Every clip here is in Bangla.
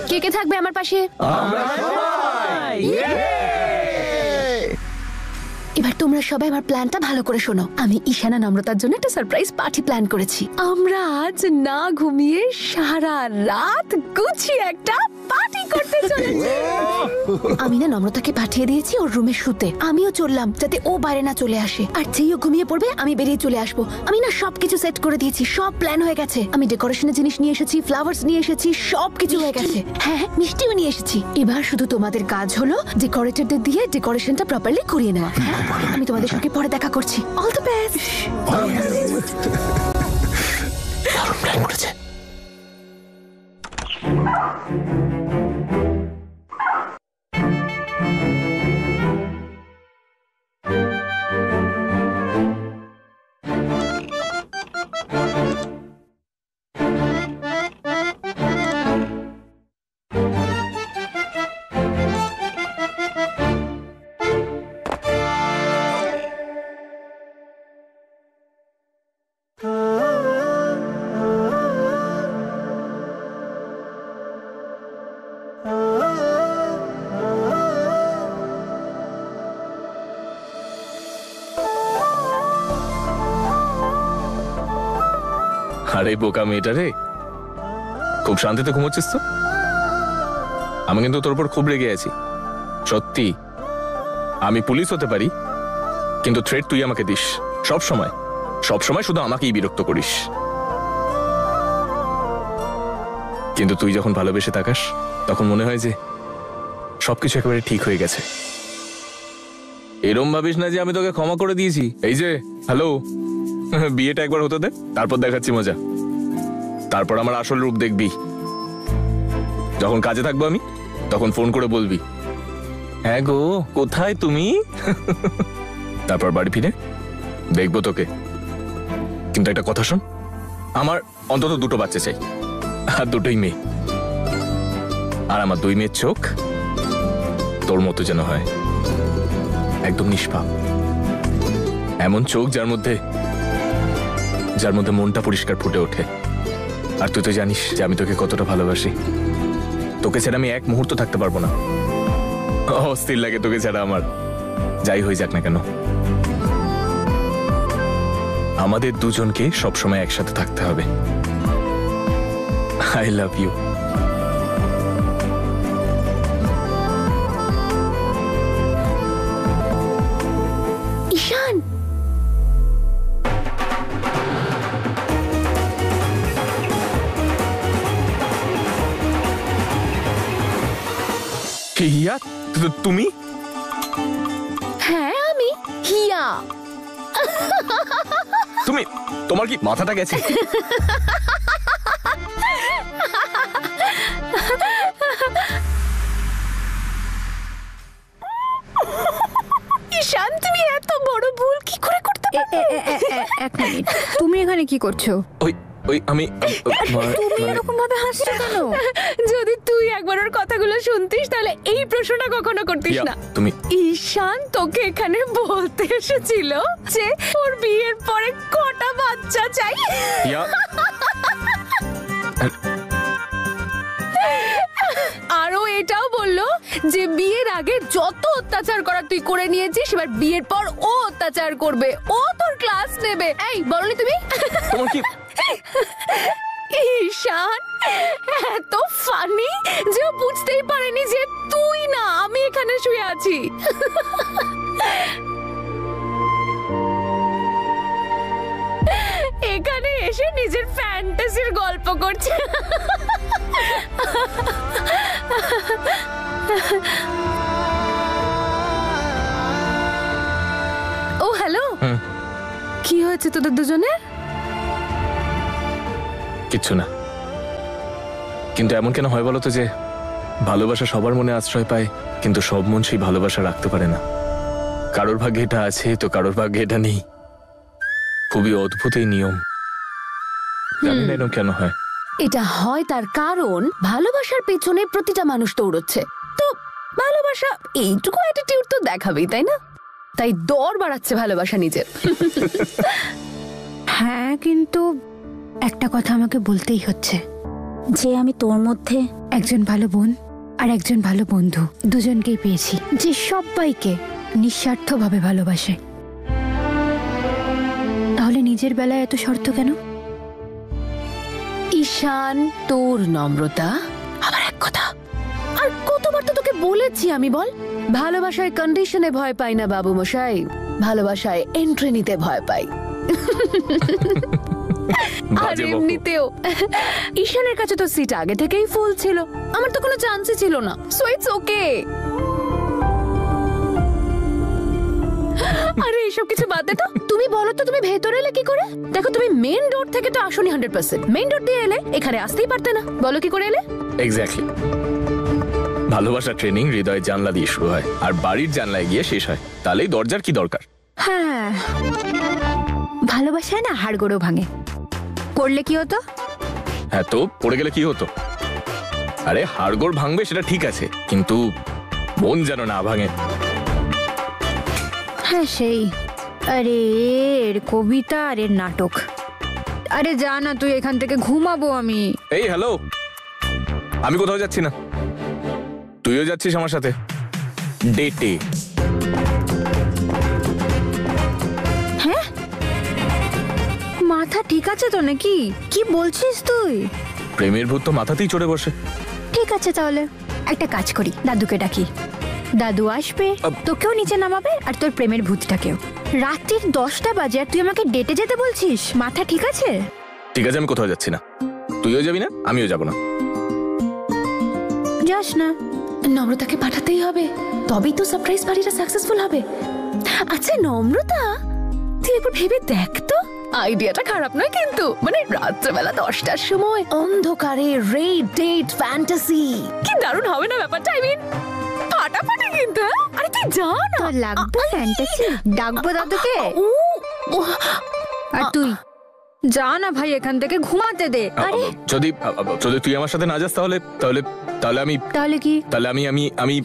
কে কে থাকবে আমার পাশে? এবার তোমরা সবাই আমার প্ল্যানটা ভালো করে শোনো। আমি ঈশানা নম্রতার জন্য একটা সারপ্রাইজ পার্টি প্ল্যান করেছি। আমরা আজ না ঘুমিয়ে সারা রাত গুছিয়ে একটা পার্টি করতে চলেছি। আমি না নম্রতাকে পাঠিয়ে দিয়েছি ওর রুমে শুতে। আমিও চললাম যাতে ও বাইরে না চলে আসে, আর যেই ও ঘুমিয়ে পড়বে আমি বেরিয়ে চলে আসবো। আমি না সবকিছু সেট করে দিয়েছি, সব প্ল্যান হয়ে গেছে। আমি ডেকোরেশনের জিনিস নিয়ে এসেছি, ফ্লাওয়ার্স নিয়ে এসেছি, সবকিছু হয়ে গেছে। হ্যাঁ, মিষ্টিও নিয়ে এসেছি। এবার শুধু তোমাদের কাজ হলো ডেকোরেটরদের দিয়ে ডেকোরেশনটা প্রপারলি করিয়ে নেওয়া। আমি তোমাদের সঙ্গে পরে দেখা করছি। All the best. দারুণ প্ল্যান করেছে। আরে বোকা মেয়েটা রে, খুব শান্তিতে ঘুমোচ্ছিস তো? আমি কিন্তু তোর উপর খুব রেগে আছি, সত্যি। আমি পুলিশ হতে পারি, কিন্তু থ্রেট তুই আমাকে দিস সব সময়। সব সময় শুধু আমাকেই বিরক্ত করিস। কিন্তু তুই যখন ভালোবেসে থাকাস তখন মনে হয় যে সবকিছু একেবারে ঠিক হয়ে গেছে। এরম ভাবিস না যে আমি তোকে ক্ষমা করে দিয়েছি। এই যে হ্যালো, বিয়েটা একবার হতে দে, তারপর দেখাচ্ছি মজা। তারপর আমার আসল রূপ দেখবি। যখন কাজে থাকবো আমি, তখন ফোন করে বলবি, হ্যাঁ গো কোথায় তুমি? তারপর বাড়ি ফিরে দেখবো তোকে। কিন্তু একটা কথা শোন, আমার অন্তত 2টো বাচ্চা চাই, আর 2টোই মেয়ে। আর আমার 2 মেয়ের চোখ তোর মতো যেন হয়, একদম নিষ্পাপ। এমন চোখ যার মধ্যে মনটা পরিষ্কার ফুটে ওঠে। আর তুই তো জানিস যে আমি তোকে কতটা ভালোবাসি। তোকে ছাড়া আমি এক মুহূর্ত থাকতে পারবো না। অস্থির লাগে তোকে ছাড়া আমার, যাই হয়ে যাক না কেন। আমাদের দুজনকে সবসময় একসাথে থাকতে হবে। I love you. ঈশান, হিয়া, তুমি? হ্যাঁ আমি হিয়া। তুমি, তোমার কি মাথাটা গেছে? ঈশান, তুমি এত বড় ভুল কি করে করতে পারলে? এক মিনিট, তুমি এখানে কি করছো? আমি তুমি এরকম ভাবে হাসছো কেন? যদি তুই একবার ওর কথাগুলো শুনতিস তাহলে এই প্রশ্নটা কখনো করতিস না। তুমি, ঈশান তোকে এখানে বলতে এসেছিল যে ওর বিয়ের পরে কটা বাচ্চা চাই। আরো এটাও বললো যে বিয়ের আগে যত অত্যাচার করা তুই করে নিয়েছিস, এবার বিয়ের পর ও অত্যাচার করবে, ও তোর ক্লাস নেবে। এই বলনি তুমি? তোমার কি? ঈশান এত ফানি যে ও বুঝতেই পারেনি যে তুই না আমি এখানে শুয়ে আছি। এখানে এসে নিজের ফ্যান্টাসির গল্প করছে। ও হ্যালো, কি হয়েছে তোদের দুজনের? কিচ্ছু না, কিন্তু এমন কেন হয় বলতো যে ভালোবাসা সবার মনে আশ্রয় পায়, কিন্তু সব মন সেই ভালোবাসা রাখতে পারে না। কারোর ভাগ্যে এটা আছে তো কারোর ভাগ্যে এটা নেই। খুবই অদ্ভুত এই নিয়ম, জানি না এরকম কেন হয়। এটা হয় তার কারণ ভালোবাসার পেছনে প্রতিটা মানুষ দৌড়চ্ছে, তো ভালোবাসা এইটুকু অ্যাটিটিউড তো দেখাবেই, তাই না? তাই দৌড় বাড়াচ্ছে ভালোবাসা নিজের। হ্যাঁ, কিন্তু একটা কথা আমাকে বলতেই হচ্ছে। যে আমি তোর মধ্যে একজন ভালো বোন আর একজন ভালো বন্ধু দুজনকেই পেয়েছি, যে সবাইকে নিঃস্বার্থভাবে ভালোবাসে। তাহলে নিজের বেলায় এত শর্ত কেন? ঈশান, তোর নম্রতা আবার এক কথা। আর কতবার তো তোকে বলেছি আমি, বল? ভালোবাসায় কন্ডিশনে ভয় পাই না বাবু মশাই, ভালোবাসায় এন্ট্রি নিতে ভয় পাই। আর বাজে বকো। এমনিতেও ঈশানের কাছে তো সিট আগে থেকেই ফুল ছিল, আমার তো কোনো চান্সই ছিল না। So it's okay. আরে এসব কিছু বাদ দে তো। তুমি বলো তো, তুমি ভেতরে এলে কি করে? দেখো, তুমি মেইন ডোর থেকে তো আসোনি 100%। মেইন ডোর দিয়ে এলে এখানে আসতেই পারতে না। বলো কি করে এলে? এক্স্যাক্টলি। ভালোবাসা ট্রেনিং হৃদয়ের জানলা দিয়ে শুরু হয় আর বাড়ির জানলায় গিয়ে শেষ হয়। তাহলেই দরজার কি দরকার? হ্যাঁ, ভালোবাসায় না হাড়গোড়ও ভাঙে। পড়লে কি হতো? হ্যাঁ, তো পড়ে গেলে কি হতো? আরে হাড়গোড় ভাঙবে সেটা ঠিক আছে, কিন্তু মন যেন না ভাঙে। হ্যাঁ সেই, আরে এর কবিতা আর এর নাটক। আরে যা না তুই এখান থেকে, ঘুমাবো আমি। এই হ্যালো, আমি কোথাও যাচ্ছি না, তুইও যাচ্ছিস আমার সাথে ডেটে। মাথা ঠিক আছে তো নাকি? কি বলছিস তুই? প্রেমের ভূত তো মাথাতেই চড়ে বসে। ঠিক আছে, তাহলে একটা কাজ করি, দাদুকে ডাকি। দাদু আসবে, তোকেও নিচে নামাবে আর তোর প্রেমের ভূতটাকেও। রাত্রির 10টা বাজে আর তুই আমাকে ডেটে যেতে বলছিস? মাথা ঠিক আছে? ঠিক আছে, আমি কোথাও যাচ্ছি না, তুইও যাবি না, আমিও যাব না। যাস না? নম্রতাকে পাঠাতেই হবে, তবেই তো সারপ্রাইজ পার্টিটা সাকসেসফুল হবে। আচ্ছা নম্রতা, তুই একবার ভেবে দেখ তো, আইডিয়াটা খারাপ নয় কিন্তু। মানে রাত্রেবেলা 10টার সময় অন্ধকারে রেড ডেট ফ্যান্টাসি, কি দারুণ হবে না ব্যাপারটা? আই মিন ফাটাফাটি কিন্তু। হ্যাঁ? আরে তুই যা না। তোর লাগবে ফ্যান্টাসি? ডাকবো দাদুকে? ও, আর তুই যা না ভাই, এখান থেকে ঘুমাতে দে। আরে যদি যদি তুই আমার সাথে না যাস তাহলে তাহলে তাহলে আমি তাহলে কি? তাহলে আমি আমি আমি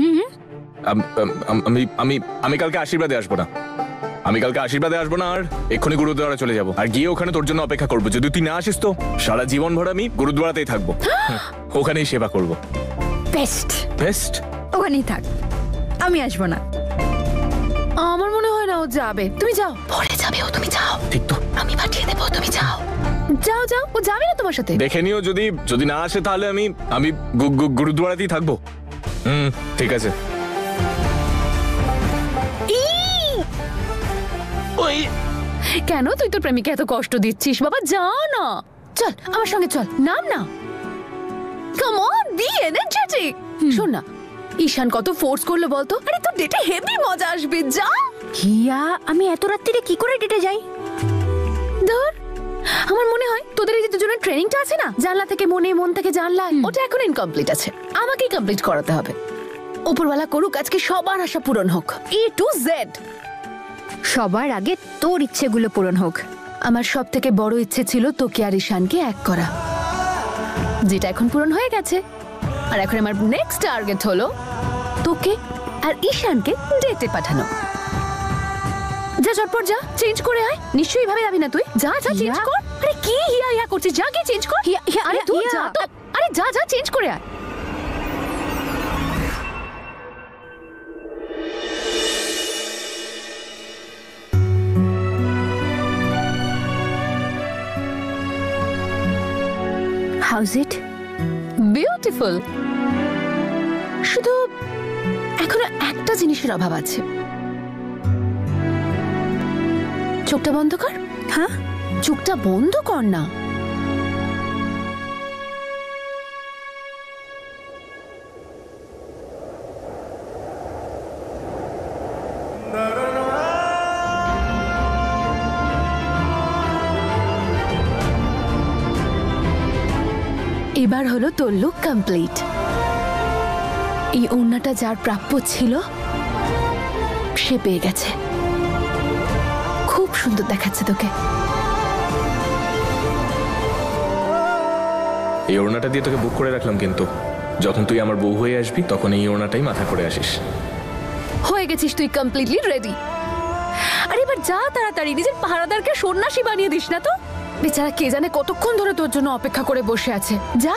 আমি আমি আমি কালকে আশীর্বাদে আসবো না। আমি কালকে আশীর্বাদে আসবো না, আর এক্ষুনি গুরুদ্বারা চলে যাবো আর গিয়ে ওখানে তোর জন্য অপেক্ষা করবো। যদি তুই না আসিস তো সারা জীবন ভর আমি গুরুদ্বারাতেই থাকবো, ওখানেই সেবা করবো। Best best. ওখানেই থাক, আমি আসবো না। আমার মনে হয় না ও যাবে। তুমি যাও, পরে যাবে ও, তুমি যাও। ঠিক তো? আমি পাঠিয়ে দেবো, তুমি যাও। যাও যাও, ও যাবে না তোমার সাথে। দেখে নিও, যদি যদি না আসে তাহলে আমি আমি গুরুদ্বারাতেই থাকবো। ঠিক আছে। ওই কেন তুই তোর প্রেমিকা এত কষ্ট দিচ্ছিস? বাবা যা না, চল আমার সঙ্গে চল, নাম না। Come on, be energetic. শোন না, ঈশান কত ফোর্স করলো বলতো? আরে তোর ডেটে হেভি মজা আসবে, যা। হিয়া, আমি এত রাত্রিরে কি করে ডেটে যাই? ধর, আমার মনে হয় তোদের এই যে দুজনের ট্রেনিংটা আছে না, জানলা থেকে মনে, মন থেকে জানলা, ওটা এখন ইনকমপ্লিট আছে, আমাকেই কমপ্লিট করাতে হবে। উপরওয়ালা করুক, আজকে সবার আশা পূরণ হোক, এ টু জেড। সবার আগে তোর ইচ্ছেগুলো পূরণ হোক। আমার সব থেকে বড় ইচ্ছে ছিল তোকে আর ঈশানকে এক করা, যেটা এখন পূরণ হয়ে গেছে। আর এখন আমার নেক্সট টার্গেট হলো তোকে আর ঈশানকে ডেটে পাঠানো। যা ঝটপট যা, চেঞ্জ করে আয়। নিশ্চয়ই ভাবে যাবি না তুই, যা যা চেঞ্জ কর। আরে কি হিয়া হিয়া করছিস? যা গিয়ে চেঞ্জ কর। আরে তুই যা তো, আরে যা যা চেঞ্জ করে আয়। হাউজ ইট? বিউটিফুল। শুধু এখনো একটা জিনিসের অভাব আছে। চোখটা বন্ধ কর। হ্যাঁ, চোখটা বন্ধ কর না। এবার হলো তোর লুক কমপ্লিট। এই ওড়নাটা যার প্রাপ্য ছিল সে পেয়ে গেছে। খুব সুন্দর দেখাচ্ছে তোকে। এই ওড়নাটা দিয়ে তোকে বুক করে রাখলাম, কিন্তু যখন তুই আমার বউ হয়ে আসবি তখন এই ওড়নাটাই মাথা করে আসিস। হয়ে গেছিস তুই কমপ্লিটলি রেডি। আর এবার যা তাড়াতাড়ি, নিজের পাহারাদারকে সন্ন্যাসী বানিয়ে দিস না তো। বেচারা কে জানে কতক্ষণ ধরে তোর জন্য অপেক্ষা করে বসে আছে। যা।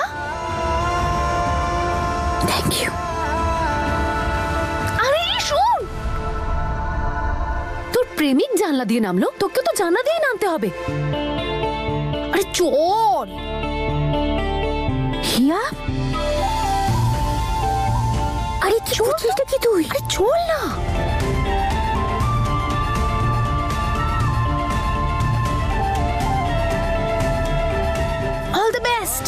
Thank you. আরে শোন, তোর প্রেমিক জানলা দিয়ে নামলো, তোকে তো জানলা দিয়ে নামতে হবে। আরে চল। হিয়া, আরে কি করছিস কি তুই? আরে চল না। All the best.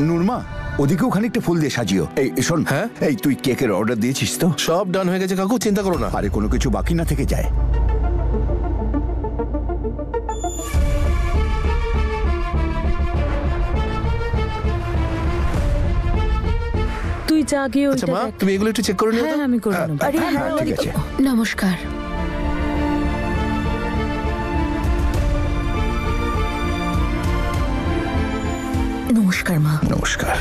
নুরমা, ওদিকেও খানিকটা ফুল দিয়ে সাজিও। এই শোন, হ্যাঁ? এই তুই কেকের অর্ডার দিয়েছিস তো? সব ডান হয়ে গেছে কাকু, চিন্তা করো না। আরে কোনো কিছু বাকি না থেকে যায়। তুই যা গিয়ে আচ্ছা মা, তুমি এগুলো একটু চেক করে নিও তো। হ্যাঁ আমি করে নেব। আরে হ্যাঁ, ঠিক আছে। নমস্কার। নমস্কার মা। নমস্কার।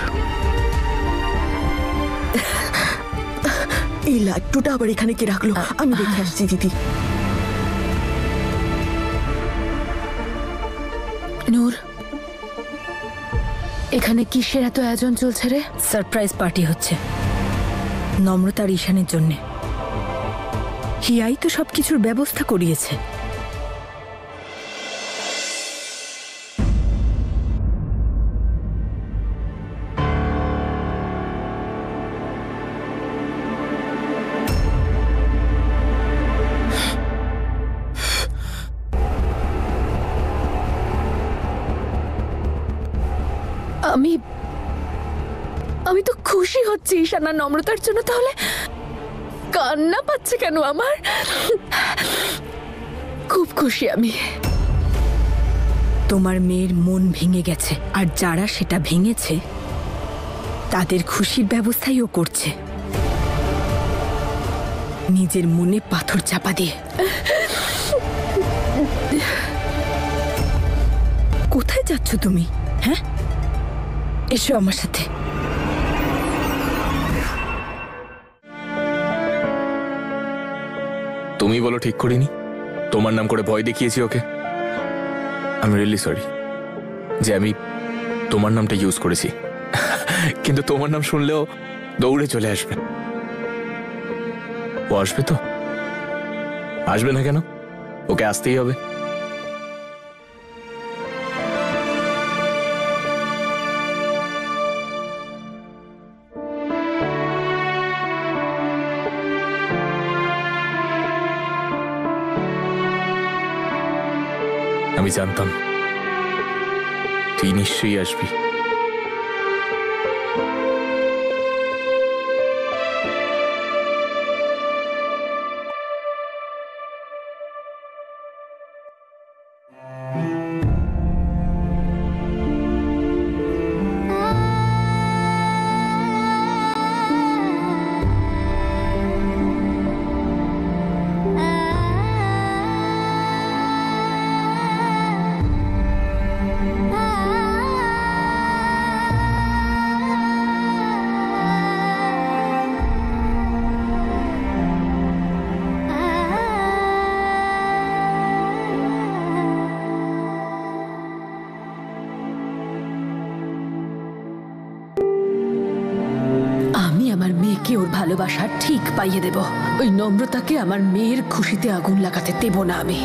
এই লাড্ডুটা আবার এখানে কি রাখলো? আমি দেখে আসছি দিদি। নূর, এখানে কিসের এত আয়োজন চলছে রে? সারপ্রাইজ পার্টি হচ্ছে নম্রতার ঈশানের জন্য। হিয়াই তো সবকিছুর ব্যবস্থা করিয়েছে। আমি তো খুশি হচ্ছি ঈশানা নম্রতার জন্য, তাহলে কান্না পাচ্ছে কেন আমার? খুব খুশি আমি। তোমার মেয়ের মন ভেঙে গেছে, আর যারা সেটা ভেঙেছে তাদের খুশির ব্যবস্থাই ও করছে, নিজের মনে পাথর চাপা দিয়ে। কোথায় যাচ্ছ তুমি? হ্যাঁ, এসো আমার সাথে। তুমি বলো ঠিক করিনি, তোমার নাম করে ভয় দেখিয়েছি ওকে। আমি রিয়েলি সরি যে আমি তোমার নামটা ইউজ করেছি, কিন্তু তোমার নাম শুনলেও দৌড়ে চলে আসবে। ও আসবে তো? আসবে না কেন? ওকে আসতেই হবে। আমি জানতাম তুই নিশ্চয়ই আসবি। মেয়েকে ওর ভালোবাসা ঠিক পাইয়ে দেব। ওই নম্রতাকে আমার মেয়ের খুশিতে আগুন লাগাতে দেব না আমি।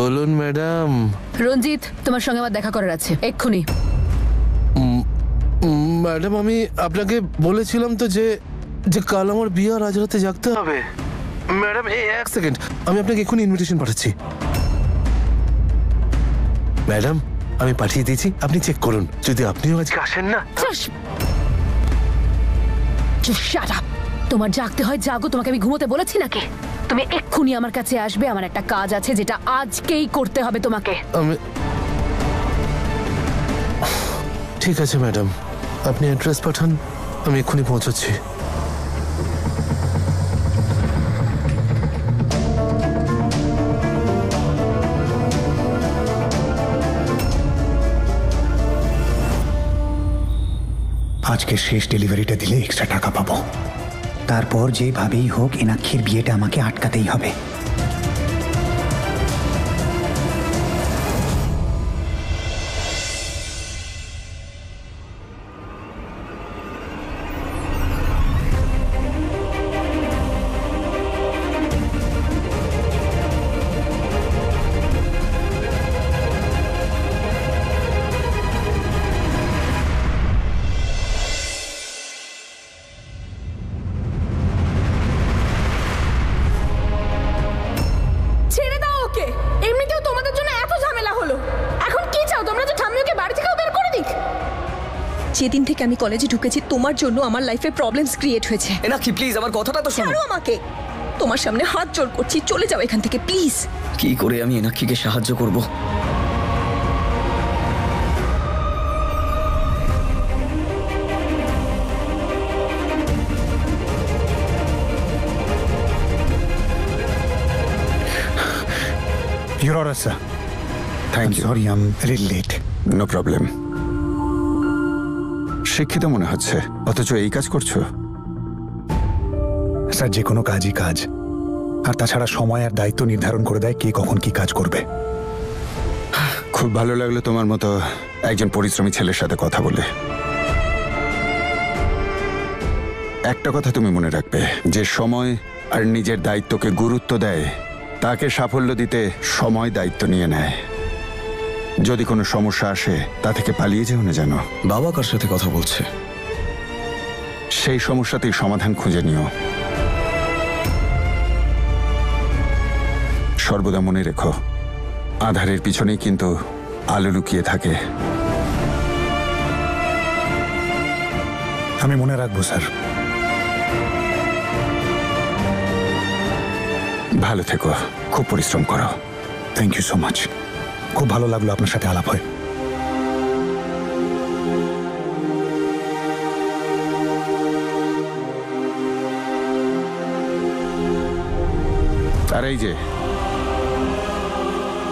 বলুন ম্যাডাম। রঞ্জিত, তোমার সঙ্গে আমার দেখা করার আছে এক্ষুনি। ম্যাডাম আমি আপনাকে বলেছিলাম তো যে যে কাল আমার বিয়ে, আর আজ রাতে জাগতে হবে। ম্যাডাম এই এক সেকেন্ড, আমি আপনাকে এক্ষুনি ইনভিটেশন পাঠাচ্ছি। ম্যাডাম আমি পাঠিয়ে দিয়েছি, আপনি চেক করুন। যদি আপনিও আজকে আসেন না। Shut up! তোমার জাগতে হয় জাগো, তোমাকে আমি ঘুমোতে বলেছি নাকি? তুমি এক্ষুনি আমার কাছে আসবে, আমার একটা কাজ আছে যেটা আজকেই করতে হবে তোমাকে। আমি ঠিক আছে ম্যাডাম, আপনি অ্যাড্রেস পাঠান, আমি এক্ষুনি পৌঁছাচ্ছি। আজকে শেষ ডেলিভারিটা দিলে এক্সট্রা টাকা পাবো। তারপর যেভাবেই হোক এনাক্ষীর বিয়েটা আমাকে আটকাতেই হবে। ছেড়ে দাও ওকে, এমনিতেও তোমাদের জন্য এত ঝামেলা হলো, এখন কি চাও তোমরা? যে ঠাম্মি ওকে বাড়ি থেকে বের করে দিক? যেদিন থেকে আমি কলেজে ঢুকেছি তোমার জন্য আমার লাইফে প্রবলেমস ক্রিয়েট হয়েছে। এনাক্ষী প্লিজ আমার কথাটা তো শোনো। ছাড়ো আমাকে, তোমার সামনে হাত জোড় করছি, চলে যাও এখান থেকে প্লিজ। কি করে আমি এনাক্ষীকে সাহায্য করব? Your order, sir. Thank you. Sorry, I'm a little late. No problem. শিক্ষিত মনে হচ্ছে, অথচ এই কাজ করছো। স্যার যে কোনো কাজই কাজ, আর তাছাড়া সময় আর দায়িত্ব নির্ধারণ করে দেয় কে কখন কি কাজ করবে। খুব ভালো লাগলো তোমার মতো একজন পরিশ্রমী ছেলের সাথে কথা বলে। একটা কথা তুমি মনে রাখবে, যে সময় আর নিজের দায়িত্বকে গুরুত্ব দেয় তাকে সাফল্য দিতে সময় দায়িত্ব নিয়ে নেয়। যদি কোনো সমস্যা আসে তা থেকে পালিয়ে যেও না যেন। বাবা কার সাথে কথা বলছে? সেই সমস্যাতেই সমাধান খুঁজে নিও। সর্বদা মনে রেখো, আধারের পিছনেই কিন্তু আলো লুকিয়ে থাকে। আমি মনে রাখবো স্যার। ভালো থেকো, খুব পরিশ্রম করো। Thank you so much. খুব ভালো লাগলো আপনার সাথে আলাপ হয়। আর এই যে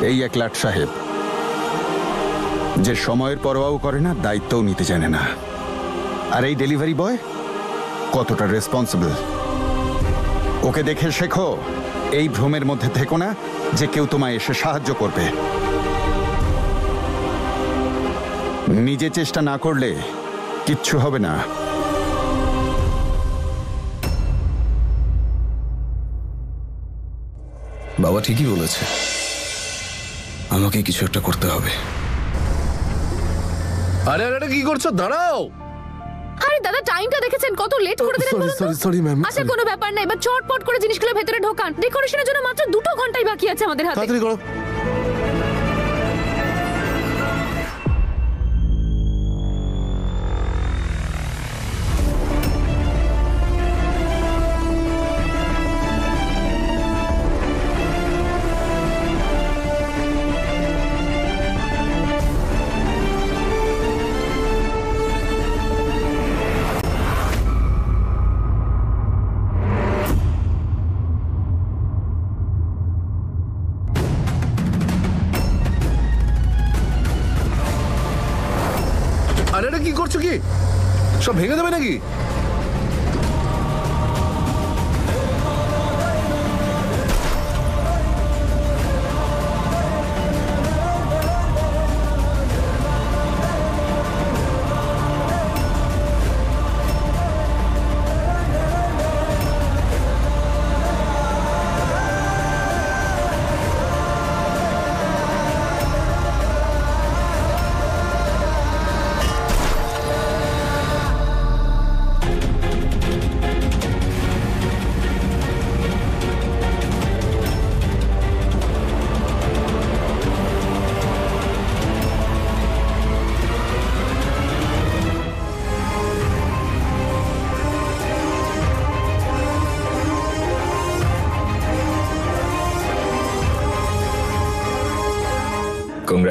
এই এক লাট সাহেব, যে সময়ের পরোয়াও করে না, দায়িত্বও নিতে জানে না। আর এই ডেলিভারি বয় কতটা রেসপন্সিবল, ওকে দেখে শেখো। এই ভ্রমের মধ্যে থেকো না যে কেউ তোমায় এসে সাহায্য করবে। নিজে চেষ্টা না করলে কিচ্ছু হবে না। বাবা ঠিকই বলেছে, আমাকে কিছু একটা করতে হবে। আরে আরে আরে, কি করছো? দাঁড়াও। আরে দাদা, টাইমটা দেখেছেন কত লেট করে দিলেন বলুন তো? Sorry ma'am. আচ্ছা কোনো ব্যাপার না, এবার চটপট করে জিনিসগুলো ভেতরে ঢোকান। ডেকোরেশনের জন্য মাত্র 2 ঘন্টাই বাকি আছে আমাদের হাতে। তাড়াতাড়ি করো। আরে আরে, কি করছো? কি সব ভেঙে দেবে নাকি?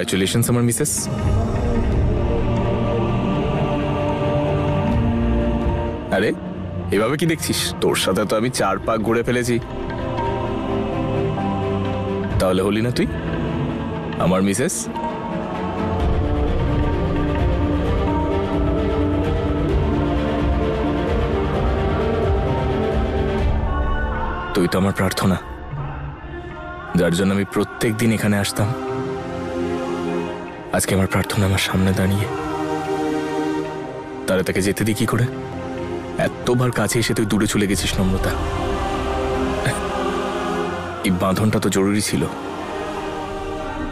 কংগ্রাচুলেশনস আমার মিসেস। আরে এভাবে কি দেখছিস? তোর সাথে তো আমি 4 পাক ঘুরে ফেলেছি, তাহলে হলি না তুই আমার মিসেস? তুই তো আমার প্রার্থনা, যার জন্য আমি প্রত্যেক দিন এখানে আসতাম। আজকে আমার প্রার্থনা আমার সামনে দাঁড়িয়ে, তারা তাকে যেতে দিই কি করে? এতবার কাছে এসে তুই দূরে চলে গেছিস নম্রতা। এই বাঁধনটা তো জরুরি ছিল।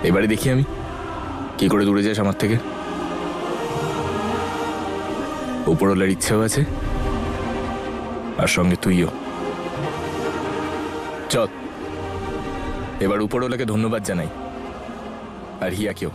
এবারে দেখি আমি কি করে দূরে যাস আমার থেকে। উপরওয়ালার ইচ্ছেও আছে, আর সঙ্গে তুইও। চল এবার উপরওয়ালাকে ধন্যবাদ জানাই, আর হিয়াকেও।